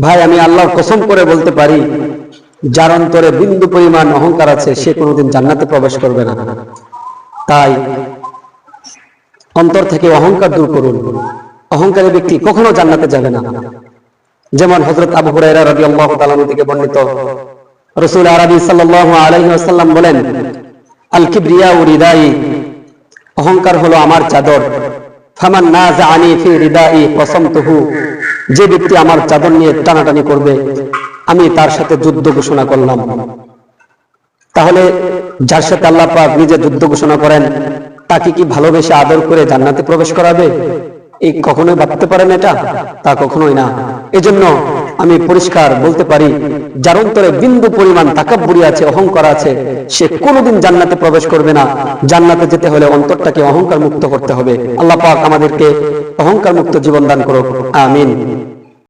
ভাই আমি আল্লাহর কসম করে বলতে পারি, যার অন্তরে বিন্দু পরিমাণ অহংকার আছে সে কোনোদিন জান্নাতে প্রবেশ করবে না। তাই অন্তর থেকে অহংকার দূর করুন। অহংকারী ব্যক্তি কখনো জান্নাতে যাবে না। যেমন হযরত আবু হুরায়রা রাদিয়াল্লাহু তাআলা থেকে বর্ণিত, রাসূল আরবি সাল্লাল্লাহু আলাইহি ওয়াসাল্লাম বলেন, আল কিবরিয়াউ রিদাই, অহংকার হলো আমার চাদর। ফামান নাযাআনি ফি রিদাই কসমতুহু, যে ব্যক্তি আমার চাদর নিয়ে টানাটানি করবে আমি তার সাথে যুদ্ধ ঘোষণা করলাম। তাহলে যার সাথে আল্লাহ পাক নিজে যুদ্ধ ঘোষণা করেন তাকে কি ভালোবেসে আদর করে জান্নাতে প্রবেশ করাবে? এই কখনোই ভাবতে পারেন এটা? তা কখনোই না। এজন্য আমি পরিষ্কার বলতে পারি, যার অন্তরে বিন্দু পরিমাণ তাকাব্বুরি আছে, অহংকার আছে, সে কোনোদিন জান্নাতে প্রবেশ করবে না। জান্নাতে যেতে হলে অন্তরটাকে অহংকার মুক্ত করতে হবে। আল্লাহ পাক আমাদেরকে অহংকার মুক্ত জীবন দান করুক, আমিন।